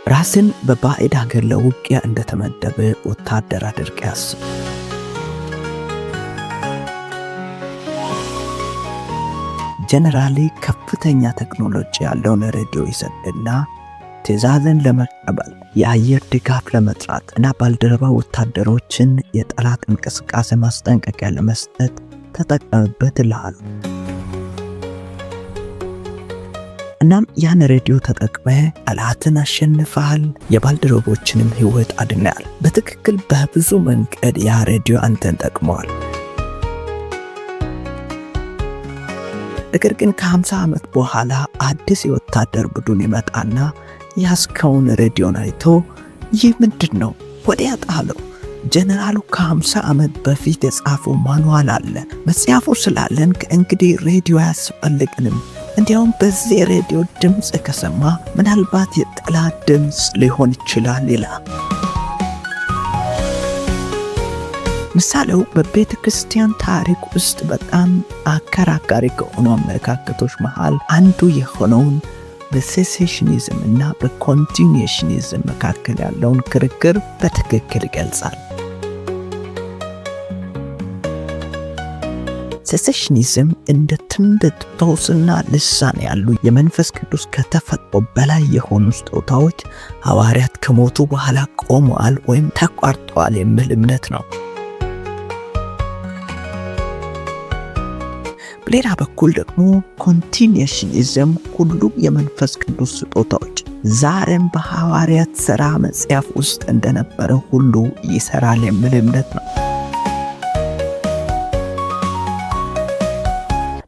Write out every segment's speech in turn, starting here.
ራስን በባዕድ ሀገር ለውጊያ እንደተመደበ ወታደር አድርገህ አስብ። ጀነራሊ ከፍተኛ ቴክኖሎጂ ያለውን ሬዲዮ ይሰጥና ትዕዛዝን ለመቀበል የአየር ድጋፍ ለመጥራት እና ባልደረባ ወታደሮችን የጠላት እንቅስቃሴ ማስጠንቀቂያ ለመስጠት ተጠቀምበት ይልሃል። እናም ያን ሬዲዮ ተጠቅመህ ጠላትን አሸንፈሃል፣ የባልደረቦችንም ሕይወት አድነሃል። በትክክል በብዙ መንገድ ያ ሬዲዮ አንተን ጠቅመዋል። ነገር ግን ከ50 ዓመት በኋላ አዲስ የወታደር ቡድን ይመጣና ያስከውን ሬዲዮን አይቶ ይህ ምንድን ነው ወዲያ ጣለው። ጀነራሉ ከ50 ዓመት በፊት የጻፈው ማኑዋል አለ። መጽሐፉ ስላለን ከእንግዲህ ሬዲዮ አያስፈልግንም። እንዲያውም በዚህ ሬዲዮ ድምፅ ከሰማ ምናልባት የጠላት ድምፅ ሊሆን ይችላል ይላል። ምሳሌው በቤተ ክርስቲያን ታሪክ ውስጥ በጣም አከራካሪ ከሆኑ አመለካከቶች መሃል አንዱ የሆነውን በሴሴሽኒዝም እና በኮንቲኒዌሽኒዝም መካከል ያለውን ክርክር በትክክል ይገልጻል። ሴሴሽኒዝም እንደ ትንቢት፣ ፈውስና ልሳን ያሉ የመንፈስ ቅዱስ ከተፈጥሮ በላይ የሆኑ ስጦታዎች ሐዋርያት ከሞቱ በኋላ ቆመዋል ወይም ተቋርጠዋል የሚል እምነት ነው። በሌላ በኩል ደግሞ ኮንቲኒዌሽኒዝም ሁሉም የመንፈስ ቅዱስ ስጦታዎች ዛሬም በሐዋርያት ሥራ መጽሐፍ ውስጥ እንደነበረ ሁሉ ይሰራል የሚል እምነት ነው።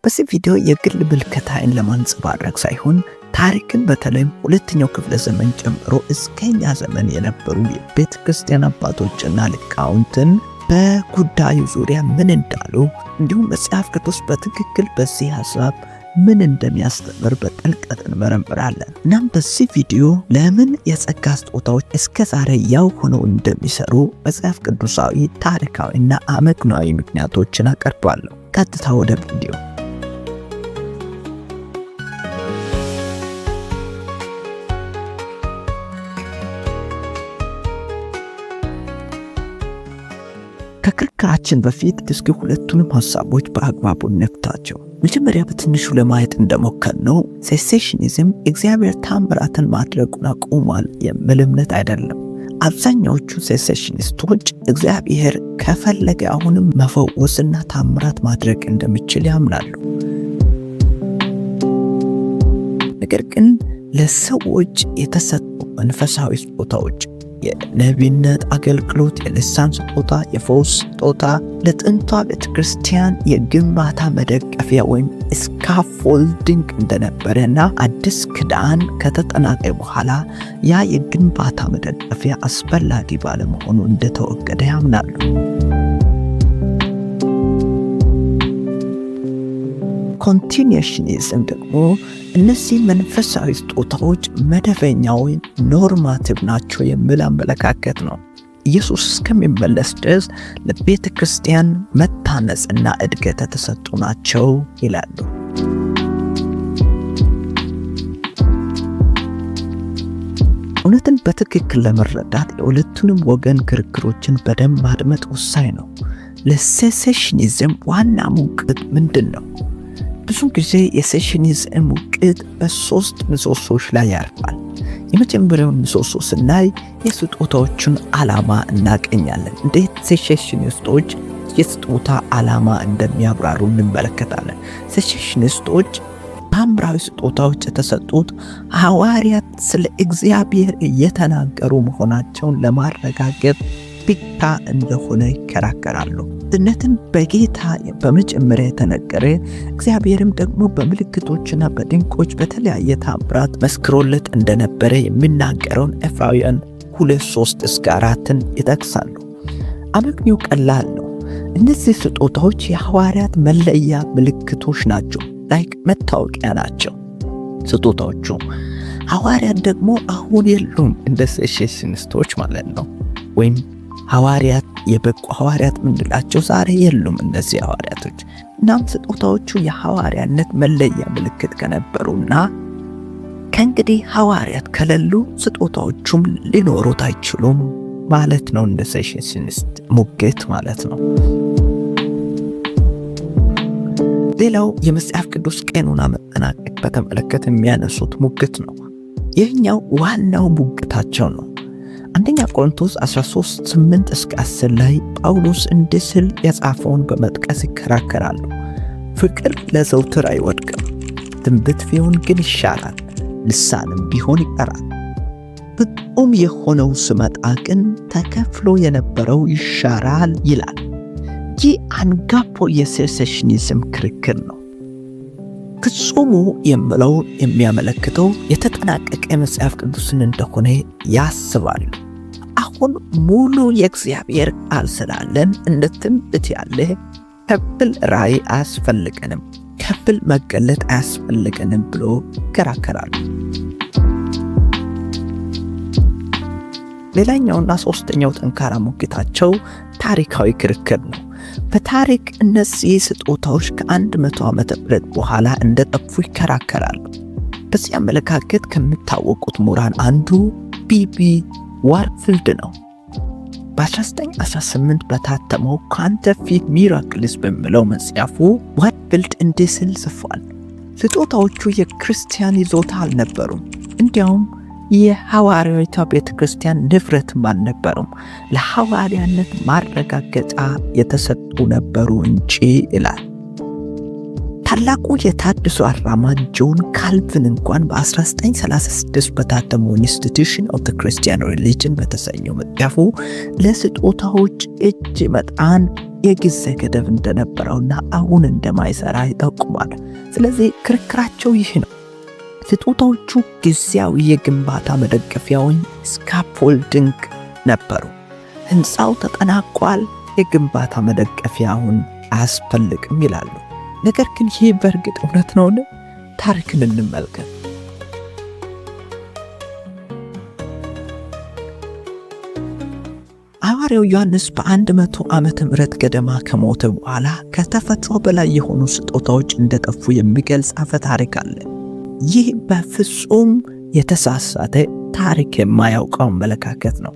በዚህ ቪዲዮ የግል ምልከታዬን ለማንጸባረቅ ሳይሆን ታሪክን በተለይም ሁለተኛው ክፍለ ዘመን ጨምሮ እስከኛ ዘመን የነበሩ የቤተ ክርስቲያን አባቶችና ሊቃውንትን በጉዳዩ ዙሪያ ምን እንዳሉ እንዲሁም መጽሐፍ ቅዱስ በትክክል በዚህ ሐሳብ ምን እንደሚያስተምር በጥልቀት እንመረምራለን። እናም በዚህ ቪዲዮ ለምን የጸጋ ስጦታዎች እስከ ዛሬ ያው ሆነው እንደሚሰሩ መጽሐፍ ቅዱሳዊ፣ ታሪካዊና አመክንዮአዊ ምክንያቶችን አቀርባለሁ። ቀጥታ ወደ ቪዲዮ። ከክርክራችን በፊት እስኪ ሁለቱንም ሐሳቦች በአግባቡ እንፍታቸው። መጀመሪያ በትንሹ ለማየት እንደሞከርነው ሴሴሽኒዝም እግዚአብሔር ታምራትን ማድረጉን አቁሟል የሚል እምነት አይደለም። አብዛኛዎቹ ሴሴሽኒስቶች እግዚአብሔር ከፈለገ አሁንም መፈወስና ታምራት ማድረግ እንደሚችል ያምናሉ። ነገር ግን ለሰዎች የተሰጡ መንፈሳዊ ስጦታዎች የነቢይነት አገልግሎት፣ የልሳን ስጦታ፣ የፈውስ ስጦታ ለጥንቷ ቤተክርስቲያን የግንባታ መደገፊያ ወይም ስካፎልዲንግ እንደነበረና አዲስ ኪዳን ከተጠናቀቀ በኋላ ያ የግንባታ መደገፊያ አስፈላጊ ባለመሆኑ እንደተወገደ ያምናሉ። ኮንቲኒዌሽኒዝም ደግሞ እነዚህ መንፈሳዊ ስጦታዎች መደበኛዊ ኖርማቲቭ ናቸው የሚል አመለካከት ነው። ኢየሱስ እስከሚመለስ ድረስ ለቤተ ክርስቲያን መታነጽና እድገት የተሰጡ ናቸው ይላሉ። እውነትን በትክክል ለመረዳት የሁለቱንም ወገን ክርክሮችን በደንብ ማድመጥ ወሳኝ ነው። ለሴሴሽኒዝም ዋና ሙግት ምንድን ነው? ብዙ ጊዜ የሴሴሽኒዝም ሙግት በሶስት ምሰሶች ላይ ያርፋል። የመጀመሪያውን ምሰሶ ስናይ የስጦታዎቹን ዓላማ እናገኛለን። እንዴት ሴሴሽኒስቶች የስጦታ ዓላማ እንደሚያብራሩ እንመለከታለን። ሴሴሽኒስቶች ታምራዊ ስጦታዎች የተሰጡት ሐዋርያት ስለ እግዚአብሔር እየተናገሩ መሆናቸውን ለማረጋገጥ ብቻ እንደሆነ ይከራከራሉ። ድነትን በጌታ በመጀመሪያ የተነገረ እግዚአብሔርም ደግሞ በምልክቶችና በድንቆች በተለያየ ታምራት መስክሮለት እንደነበረ የሚናገረውን ዕብራውያን 2:3-4 ይጠቅሳሉ። አመክንዮው ቀላል ነው። እነዚህ ስጦታዎች የሐዋርያት መለያ ምልክቶች ናቸው፣ ላይክ መታወቂያ ናቸው ስጦታዎቹ። ሐዋርያት ደግሞ አሁን የሉም፣ እንደ ሴሴሽኒስቶች ማለት ነው። ወይም ሐዋርያት የበቁ ሐዋርያት ምንላቸው ዛሬ የሉም እነዚህ ከእንግዲህ ሐዋርያት ከሌሉ ስጦታዎቹም ሊኖሩት አይችሉም ማለት ነው። እንደ ሴሽንስት ሙግት ማለት ነው። ሌላው የመጽሐፍ ቅዱስ ቀኖና መጠናቀቅ በተመለከተ የሚያነሱት ሙግት ነው። ይህኛው ዋናው ሙግታቸው ነው። አንደኛ ቆሮንቶስ 13:8-10 ላይ ጳውሎስ እንዲህ ሲል የጻፈውን በመጥቀስ ይከራከራሉ። ፍቅር ለዘውትር አይወድቅም፣ ትንቢት ቢሆን ግን ይሻራል፣ ልሳንም ቢሆን ይቀራል። ፍጹም የሆነው ሲመጣ ግን ተከፍሎ የነበረው ይሻራል ይላል። ይህ አንጋፋው የሴሴሽኒዝም ክርክር ነው። ፍጹሙ የሚለው የሚያመለክተው የተጠናቀቀ መጽሐፍ ቅዱስን እንደሆነ ያስባሉ። አሁን ሙሉ የእግዚአብሔር ቃል ስላለን እንደ ትንቢት ያለ ከፍል ራእይ አያስፈልገንም፣ ከፍል መገለጥ አያስፈልገንም ብሎ ይከራከራሉ። ሌላኛውና ሶስተኛው ጠንካራ ሙግታቸው ታሪካዊ ክርክር ነው። በታሪክ እነዚህ ስጦታዎች ከ100 ዓመተ ምህረት በኋላ እንደጠፉ ይከራከራሉ። በዚህ አመለካከት ከሚታወቁት ምሁራን አንዱ ቢቢ ዋርፊልድ ነው። በ1918 በታተመው ካውንተርፊት ሚራክልስ በሚለው መጽሐፉ ዋርፊልድ እንዲህ ሲል ጽፏል። ስጦታዎቹ የክርስቲያን ይዞታ አልነበሩም፣ እንዲያውም የሐዋርያዊቷ ቤተ ክርስቲያን ንብረትም አልነበሩም፣ ለሐዋርያነት ማረጋገጫ የተሰጡ ነበሩ እንጂ ይላል። ታላቁ የታድሶ አራማጅ ጆን ካልቪን እንኳን በ1936 በታተመው ኢንስቲትዩሽን ኦፍ ዘ ክርስቲያን ሪሊጅን በተሰኘው መጽሐፉ ለስጦታዎች እጅ መጣን የጊዜ ገደብ እንደነበረውና አሁን እንደማይሰራ ይጠቁማል። ስለዚህ ክርክራቸው ይህ ነው። ስጦታዎቹ ጊዜያዊ የግንባታ መደገፊያ ወይም ስካፎልዲንግ ነበሩ። ሕንፃው ተጠናቋል፣ የግንባታ መደገፊያውን አያስፈልግም ይላሉ። ነገር ግን ይህ በእርግጥ እውነት ነውን? ታሪክን እንመልከት። ሐዋርያው ዮሐንስ በ100 ዓመተ ምህረት ገደማ ከሞተ በኋላ ከተፈጥሮ በላይ የሆኑ ስጦታዎች እንደጠፉ የሚገልጽ አፈ ታሪክ አለ። ይህ በፍጹም የተሳሳተ ታሪክ የማያውቀው አመለካከት ነው።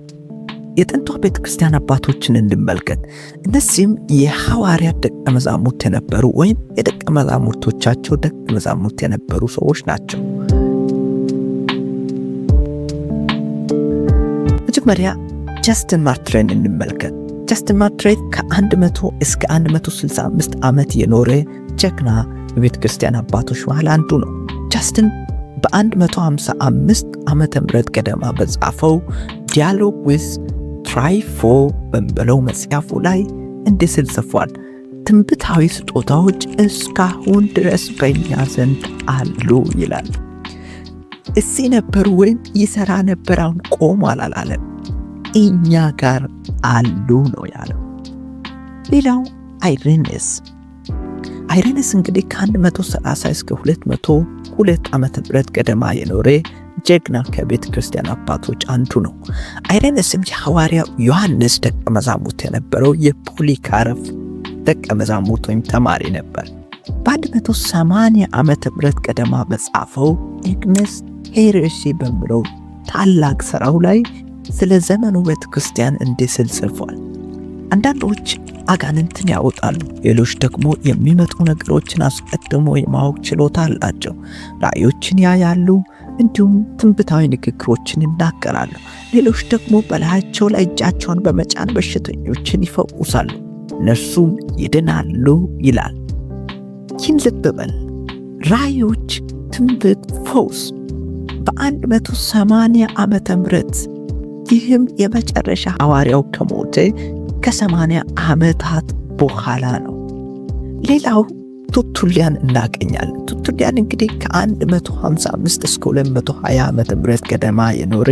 የጥንቷ ቤተ ክርስቲያን አባቶችን እንመልከት። እነዚህም የሐዋርያት ደቀ መዛሙርት የነበሩ ወይም የደቀ መዛሙርቶቻቸው ደቀ መዛሙርት የነበሩ ሰዎች ናቸው። መጀመሪያ ጃስቲን ማርትሬን እንመልከት። ጃስቲን ማርትሬን ከ100 እስከ 165 ዓመት የኖረ ጀግና የቤተ ክርስቲያን አባቶች መሃል አንዱ ነው። ጃስቲን በ155 ዓመተ ምህረት ገደማ በጻፈው ዲያሎግ ዊዝ ትራይፎ በሚለው መጽሐፉ ላይ እንዲህ ሲል ጽፏል። ትንቢታዊ ስጦታዎች እስካሁን ድረስ በእኛ ዘንድ አሉ ይላል። እዚህ ነበሩ ወይም ይሰራ ነበር፣ አሁን ቆሟል አላለም። እኛ ጋር አሉ ነው ያለው። ሌላው አይሬነስ እንግዲህ ከ130 እስከ 202 ዓመተ ምህረት ገደማ የኖረ ጀግና ከቤተ ክርስቲያን አባቶች አንዱ ነው። አይሬነስም የሐዋርያው ዮሐንስ ደቀ መዛሙርት የነበረው የፖሊካርፕ ደቀ መዛሙርት ወይም ተማሪ ነበር። በ180 ዓመተ ምህረት ገደማ በጻፈው ኤግነስ ሄሬሲ በሚለው ታላቅ ሥራው ላይ ስለ ዘመኑ ቤተ ክርስቲያን እንዲህ ሲል ጽፏል። አንዳንዶች አጋንንትን ያወጣሉ፣ ሌሎች ደግሞ የሚመጡ ነገሮችን አስቀድሞ የማወቅ ችሎታ አላቸው። ራእዮችን ያያሉ፣ እንዲሁም ትንቢታዊ ንግግሮችን ይናገራሉ። ሌሎች ደግሞ በላያቸው ላይ እጃቸውን በመጫን በሽተኞችን ይፈውሳሉ፣ እነርሱም ይድናሉ ይላል። ይህን ልብ በል። ራእዮች፣ ትንቢት፣ ፈውስ በ180 ዓመተ ምህረት ይህም የመጨረሻ ሐዋርያው ከሞተ ከ80 ዓመታት በኋላ ነው። ሌላው ቱርቱሊያን እናገኛለን። ቱርቱሊያን እንግዲህ ከ155 እስከ 220 ዓመተ ምህረት ገደማ የኖረ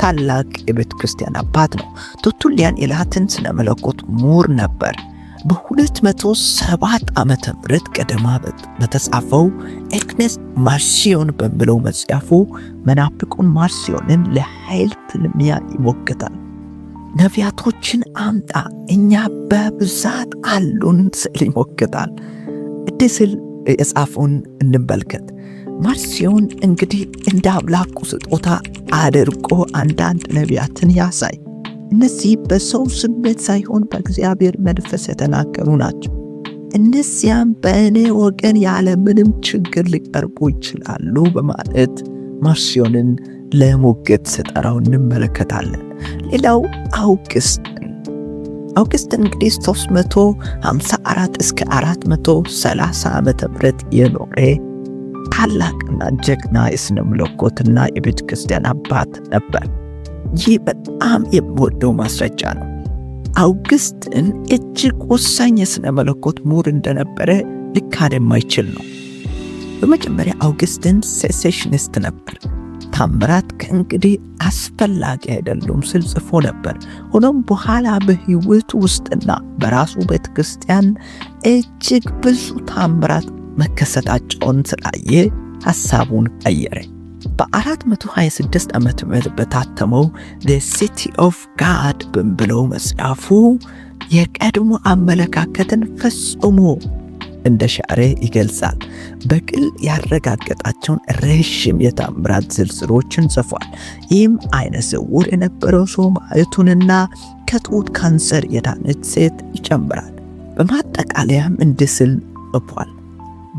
ታላቅ የቤተ ክርስቲያን አባት ነው። ቱርቱሊያን የላቲን ስነ መለኮት ምሁር ነበር። በ207 ዓመተ ምህረት ገደማ በተጻፈው ኤግነስ ማርሲዮን በሚለው መጽሐፉ መናፍቁን ማርሲዮንን ለኃይል ፍልሚያ ይሞግታል። ነቢያቶችን አምጣ፣ እኛ በብዛት አሉን ስል ይሞግታል። እንዲህ ስል የጻፈውን እንመልከት። ማርሲዮን እንግዲህ እንደ አምላኩ ስጦታ አድርጎ አንዳንድ ነቢያትን ያሳይ። እነዚህ በሰው ስሜት ሳይሆን በእግዚአብሔር መንፈስ የተናገሩ ናቸው። እነዚያም በእኔ ወገን ያለ ምንም ችግር ሊቀርቡ ይችላሉ በማለት ማርሲዮንን ለሞገት ሲጠራው እንመለከታለን። ሌላው አውግስትን እንግዲህ 354 እስከ 430 ዓመተ ምህረት የኖረ ታላቅና ጀግና የሥነ መለኮትና የቤተ ክርስቲያን አባት ነበር። ይህ በጣም የምወደው ማስረጃ ነው። አውግስትን እጅግ ወሳኝ የሥነ መለኮት ምሁር እንደነበረ ሊካድ የማይችል ነው። በመጀመሪያ አውግስትን ሴሴሽኒስት ነበር። ታምራት ከእንግዲህ አስፈላጊ አይደሉም ሲል ጽፎ ነበር። ሆኖም በኋላ በሕይወቱ ውስጥና በራሱ ቤተ ክርስቲያን እጅግ ብዙ ታምራት መከሰታቸውን ስላየ ሐሳቡን ቀየረ። በ426 ዓመተ ምህረት በታተመው The City of God በሚለው መጽሐፉ የቀድሞ አመለካከትን ፈጽሞ እንደሻረ ይገልጻል። በግል ያረጋገጣቸውን ረዥም የታምራት ዝርዝሮችን ጽፏል። ይህም አይነ ስውር የነበረው ሰው ማየቱንና ከጡት ካንሰር የዳነች ሴት ይጨምራል። በማጠቃለያም እንዲህ ሲል ጽፏል።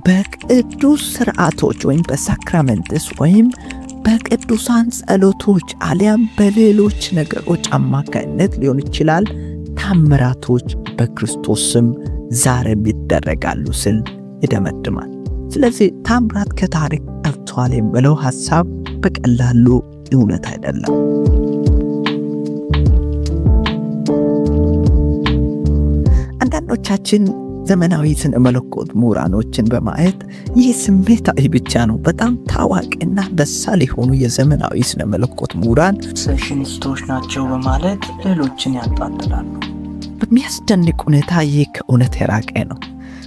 በቅዱስ ሥርዓቶች ወይም በሳክራመንትስ ወይም በቅዱሳን ጸሎቶች አሊያም በሌሎች ነገሮች አማካይነት ሊሆን ይችላል ታምራቶች በክርስቶስ ስም ዛሬም ይደረጋሉ ሲል ይደመድማል። ስለዚህ ታምራት ከታሪክ ጠፍቷል የሚለው ሐሳብ በቀላሉ እውነት አይደለም። አንዳንዶቻችን ዘመናዊ ስነ መለኮት ምሁራኖችን በማየት ይህ ስሜታዊ ብቻ ነው፣ በጣም ታዋቂና በሳል የሆኑ የዘመናዊ ስነ መለኮት ምሁራን ሴሽኒስቶች ናቸው በማለት ሌሎችን ያጣጥላሉ። በሚያስደንቅ ሁኔታ ይህ ከእውነት የራቀ ነው።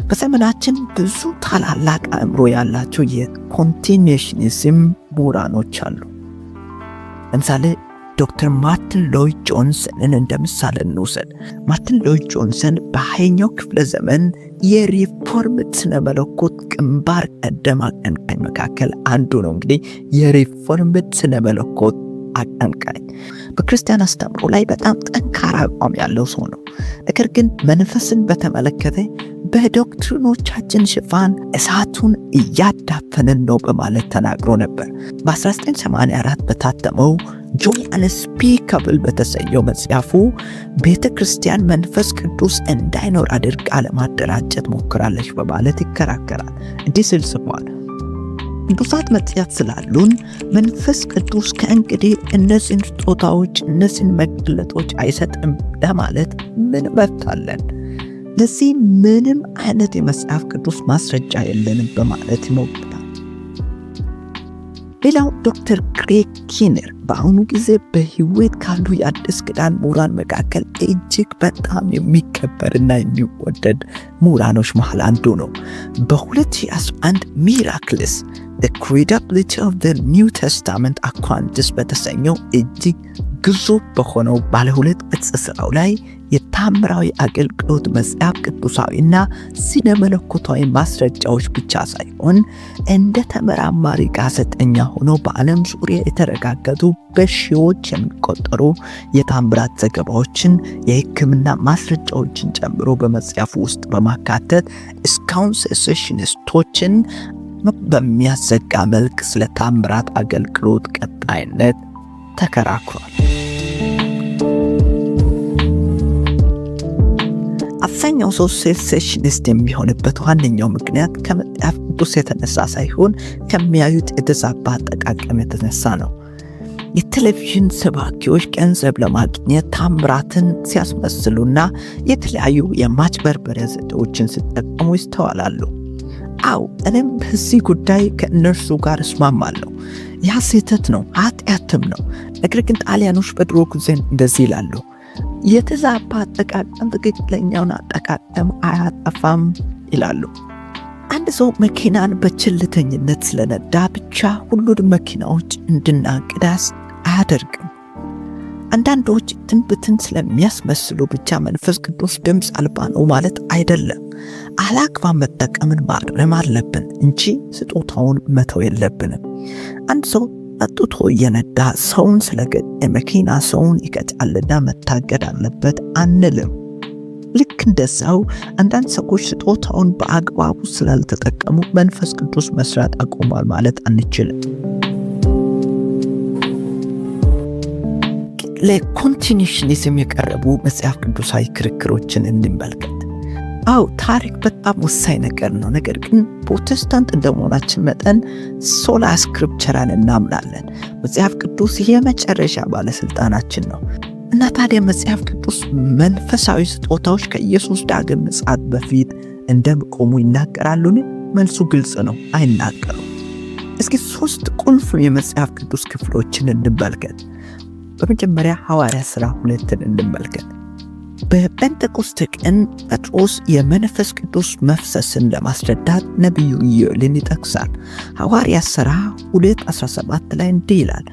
በዘመናችን ብዙ ታላላቅ አእምሮ ያላቸው የኮንቲኒዌሽኒዝም ምሁራኖች አሉ። ለምሳሌ ዶክተር ማርቲን ሎይድ ጆንሰንን እንደ ምሳሌ እንውሰድ። ማርቲን ሎይድ ጆንሰን በ20ኛው ክፍለ ዘመን የሪፎርምድ ስነ መለኮት ግንባር ቀደም አቀንቃኝ መካከል አንዱ ነው። እንግዲህ የሪፎርምድ ስነ መለኮት አቀንቃኝ በክርስቲያን አስተምሮ ላይ በጣም ጠንካራ አቋም ያለው ሰው ነው። ነገር ግን መንፈስን በተመለከተ በዶክትሪኖቻችን ሽፋን እሳቱን እያዳፈንን ነው በማለት ተናግሮ ነበር። በ1984 በታተመው ጆይ አንስፒከብል በተሰኘው መጽሐፉ ቤተ ክርስቲያን መንፈስ ቅዱስ እንዳይኖር አድርጋ ለማደራጀት ሞክራለች በማለት ይከራከራል። እንዲህ ሲል ጽፏል። ቅዱሳት መጽሐፍት ስላሉን መንፈስ ቅዱስ ከእንግዲህ እነዚህን ስጦታዎች እነዚህን መገለጦች አይሰጥም ለማለት ምን መብት አለን? ለዚህ ምንም አይነት የመጽሐፍ ቅዱስ ማስረጃ የለንም በማለት ይሞግታል። ሌላው ዶክተር ግሬግ ኪነር በአሁኑ ጊዜ በሕይወት ካሉ የአዲስ ኪዳን ምሁራን መካከል እጅግ በጣም የሚከበርና የሚወደድ ምሁራኖች መሃል አንዱ ነው። በ2011 ሚራክልስ The Credibility of the New Testament Accounts በተሰኘው እጅግ ግዙፍ በሆነው ባለ 2 ገጽ ስራው ላይ የታምራዊ አገልግሎት መጽሐፍ ቅዱሳዊና ስነ መለኮታዊ ማስረጃዎች ብቻ ሳይሆን እንደ ተመራማሪ ጋዜጠኛ ሆኖ በዓለም ዙሪያ የተረጋገጡ በሺዎች የሚቆጠሩ የታምራት ዘገባዎችን፣ የሕክምና ማስረጃዎችን ጨምሮ በመጽሐፉ ውስጥ በማካተት እስካሁን ሴሴሽኒስቶችን በሚያዘጋ መልክ ስለ ታምራት አገልግሎት ቀጣይነት ተከራክሯል። አብዛኛው ሰው ሴሴሽኒስት የሚሆንበት ዋነኛው ምክንያት ከመጽሐፍ ቅዱስ የተነሳ ሳይሆን ከሚያዩት የተዛባ አጠቃቀም የተነሳ ነው። የቴሌቪዥን ሰባኪዎች ገንዘብ ለማግኘት ታምራትን ሲያስመስሉና የተለያዩ የማጭበርበሪያ ዘዴዎችን ሲጠቀሙ ይስተዋላሉ። አው እኔም በዚህ ጉዳይ ከእነርሱ ጋር እስማማለሁ። ያ ስህተት ነው፣ ኃጢአትም ነው። ነገር ግን ጣሊያኖች በድሮ ጊዜ እንደዚህ ይላሉ፣ የተዛባ አጠቃቀም ትክክለኛውን አጠቃቀም አያጠፋም ይላሉ። አንድ ሰው መኪናን በችልተኝነት ስለነዳ ብቻ ሁሉንም መኪናዎች እንድናቅዳስ አያደርግም። አንዳንዶች ትንቢትን ስለሚያስመስሉ ብቻ መንፈስ ቅዱስ ድምፅ አልባ ነው ማለት አይደለም። አላግባብ መጠቀምን ማረም አለብን እንጂ ስጦታውን መተው የለብንም። አንድ ሰው ጠጥቶ እየነዳ ሰውን ስለገጨ መኪና ሰውን ይቀጫልና መታገድ አለበት አንልም። ልክ እንደዛው አንዳንድ ሰዎች ስጦታውን በአግባቡ ስላልተጠቀሙ መንፈስ ቅዱስ መስራት አቆሟል ማለት አንችልም። ለኮንቲኒዩሽኒዝም የቀረቡ መጽሐፍ ቅዱሳዊ ክርክሮችን እንመልከት። አው ታሪክ በጣም ወሳኝ ነገር ነው። ነገር ግን ፕሮቴስታንት እንደመሆናችን መጠን ሶላ ስክሪፕቸራን እናምናለን። መጽሐፍ ቅዱስ የመጨረሻ ባለስልጣናችን ነው እና ታዲያ መጽሐፍ ቅዱስ መንፈሳዊ ስጦታዎች ከኢየሱስ ዳግም ምጽአት በፊት እንደሚቆሙ ይናገራሉን? መልሱ ግልጽ ነው፣ አይናገሩም። እስኪ 3 ቁልፍ የመጽሐፍ ቅዱስ ክፍሎችን እንመልከት። በመጀመሪያ ሐዋርያት ሥራ 2ን እንመልከት። በጴንጤቆስጤ ቀን ጴጥሮስ የመንፈስ ቅዱስ መፍሰስን ለማስረዳት ነቢዩ ኢዮኤልን ይጠቅሳል። ሐዋርያት ሥራ 2:17 ላይ እንዲህ ይላል፣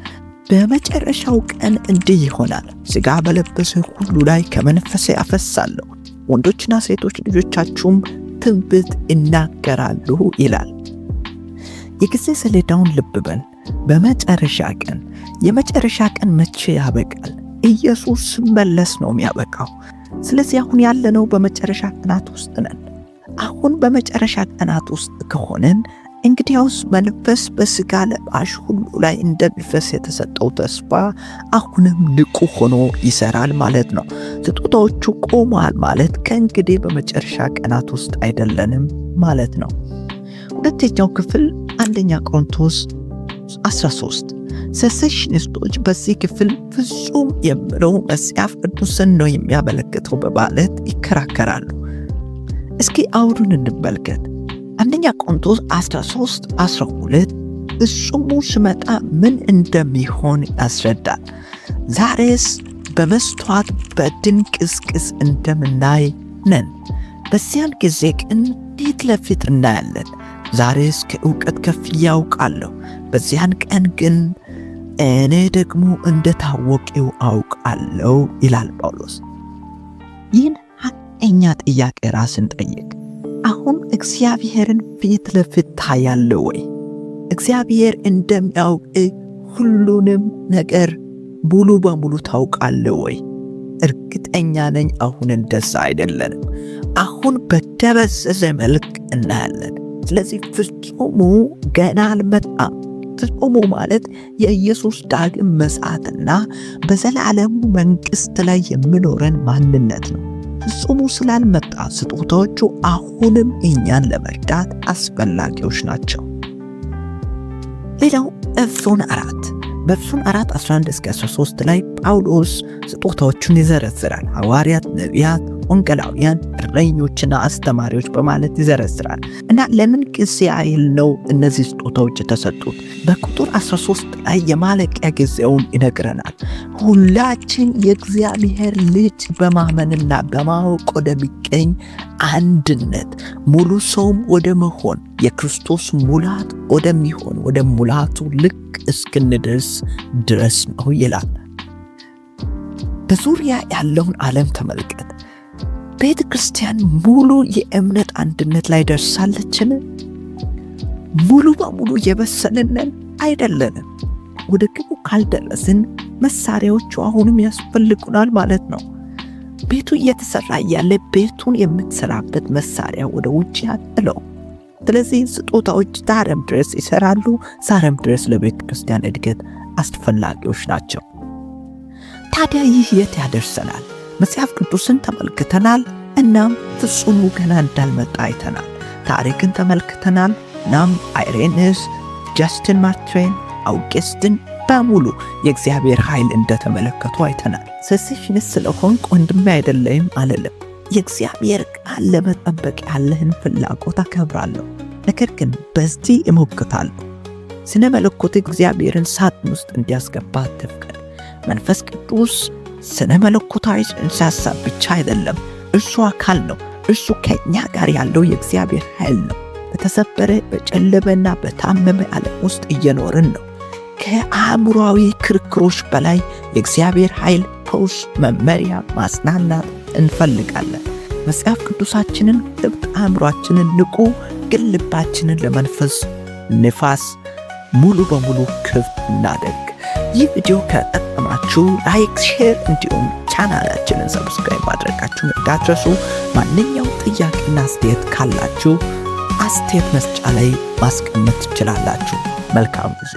በመጨረሻው ቀን እንዲህ ይሆናል፣ ሥጋ በለበሰ ሁሉ ላይ ከመንፈሴ አፈሳለሁ፣ ወንዶችና ሴቶች ልጆቻችሁም ትንቢት ይናገራሉ ይላል። የጊዜ ሰሌዳውን ልብ በል። በመጨረሻ ቀን። የመጨረሻ ቀን መቼ ያበቃል? ኢየሱስ ሲመለስ ነው የሚያበቃው። ስለዚህ አሁን ያለነው በመጨረሻ ቀናት ውስጥ ነን። አሁን በመጨረሻ ቀናት ውስጥ ከሆነን እንግዲያውስ መንፈስ በሥጋ ለባሽ ሁሉ ላይ እንደሚፈስ የተሰጠው ተስፋ አሁንም ንቁ ሆኖ ይሰራል ማለት ነው። ስጦታዎቹ ቆመዋል ማለት ከእንግዲህ በመጨረሻ ቀናት ውስጥ አይደለንም ማለት ነው። ሁለተኛው ክፍል 1 ቆሮንቶስ 13 ሴሴሽኒስቶች በዚህ ክፍል ፍጹም የሚለው መጽሐፍ ቅዱስን ነው የሚያመለክተው በማለት ይከራከራሉ። እስኪ አውዱን እንመልከት። 1 ቆሮንቶስ 13:12 ፍጹሙ ሲመጣ ምን እንደሚሆን ያስረዳል። ዛሬስ በመስተዋት በድንቅስቅስ እንደምናይ ነን፣ በዚያን ጊዜ ግን ፊት ለፊት እናያለን። ዛሬስ ከእውቀት ከፍ ያውቃለሁ፣ በዚያን ቀን ግን እኔ ደግሞ እንደታወቀው አውቃለሁ ይላል ጳውሎስ። ይህን ሐቀኛ ጥያቄ ራስን ጠይቅ። አሁን እግዚአብሔርን ፊት ለፊት ታያለህ ወይ? እግዚአብሔር እንደሚያውቅ ሁሉንም ነገር ሙሉ በሙሉ ታውቃለህ ወይ? እርግጠኛ ነኝ አሁን እንደዛ አይደለንም። አሁን በደበዘዘ መልክ እናያለን። ስለዚህ ፍጹሙ ገና አልመጣም። ፍጹሙ ማለት የኢየሱስ ዳግም ምጽአትና በዘላለሙ መንግሥት ላይ የሚኖረን ማንነት ነው። ፍጹሙ ስላልመጣ ስጦታዎቹ አሁንም እኛን ለመርዳት አስፈላጊዎች ናቸው። ሌላው ኤፌሶን 4 በኤፌሶን 4:11-13 ላይ ጳውሎስ ስጦታዎቹን ይዘረዝራል። ሐዋርያት፣ ነቢያት፣ ወንጌላውያን፣ እረኞችና አስተማሪዎች በማለት ይዘረዝራል። እና ለምን ጊዜ አይል ነው እነዚህ ስጦታዎች የተሰጡት? በቁጥር 13 ላይ የማለቂያ ጊዜውን ይነግረናል። ሁላችን የእግዚአብሔር ልጅ በማመንና በማወቅ ወደሚገኝ አንድነት ሙሉ ሰውም ወደ መሆን የክርስቶስ ሙላት ወደሚሆን ወደ ሙላቱ ልክ እስክንደርስ ድረስ ነው ይላል። በዙሪያ ያለውን ዓለም ተመልከት። ቤተ ክርስቲያን ሙሉ የእምነት አንድነት ላይ ደርሳለችን? ሙሉ በሙሉ የበሰልነን አይደለንም። ወደ ግቡ ካልደረስን መሳሪያዎቹ አሁንም ያስፈልጉናል ማለት ነው። ቤቱ እየተሰራ እያለ ቤቱን የምትሰራበት መሳሪያ ወደ ውጭ ያጥለው። ስለዚህ ስጦታዎች ዛሬም ድረስ ይሰራሉ። ዛሬም ድረስ ለቤተ ክርስቲያን እድገት አስፈላጊዎች ናቸው። ታዲያ ይህ የት ያደርሰናል? መጽሐፍ ቅዱስን ተመልክተናል። እናም ፍጹሙ ገና እንዳልመጣ አይተናል። ታሪክን ተመልክተናል። እናም አይሬንስ፣ ጃስቲን ማርትሬን፣ አውጌስትን በሙሉ የእግዚአብሔር ኃይል እንደተመለከቱ አይተናል። ሴሴሽኒስት ስለሆንክ ወንድሜ አይደለም አልልም። የእግዚአብሔር ቃል ለመጠበቅ ያለህን ፍላጎት አከብራለሁ። ነገር ግን በዚህ እሞግታለሁ። ስነ መለኮት እግዚአብሔርን ሳጥን ውስጥ እንዲያስገባ አትፍቀድ። መንፈስ ቅዱስ ስነ መለኮታዊ ጽንሰ ሐሳብ ብቻ አይደለም፣ እርሱ አካል ነው። እርሱ ከእኛ ጋር ያለው የእግዚአብሔር ኃይል ነው። በተሰበረ በጨለመና በታመመ ዓለም ውስጥ እየኖርን ነው። ከአእምሮአዊ ክርክሮች በላይ የእግዚአብሔር ኃይል፣ ፈውስ፣ መመሪያ፣ ማጽናናት እንፈልጋለን። መጽሐፍ ቅዱሳችንን ክፍት፣ አእምሯችንን ንቁ፣ ግን ልባችንን ለመንፈስ ንፋስ ሙሉ በሙሉ ክፍት እናደርግ። ይህ ቪዲዮ ከጠቀማችሁ ላይክ፣ ሼር እንዲሁም ቻናላችንን ሰብስክራይብ ማድረጋችሁን እንዳትረሱ። ማንኛውም ጥያቄና አስተያየት ካላችሁ አስተያየት መስጫ ላይ ማስቀመጥ ትችላላችሁ። መልካም ጊዜ